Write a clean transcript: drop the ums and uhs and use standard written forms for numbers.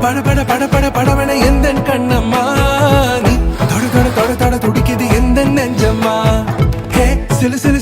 பட பட பட பட படவன எந்த கண்ணம்மா நீ தொட தொட தொட தொட துடிக்குது எந்த நெஞ்சம்மா ஹே சிலு சிலு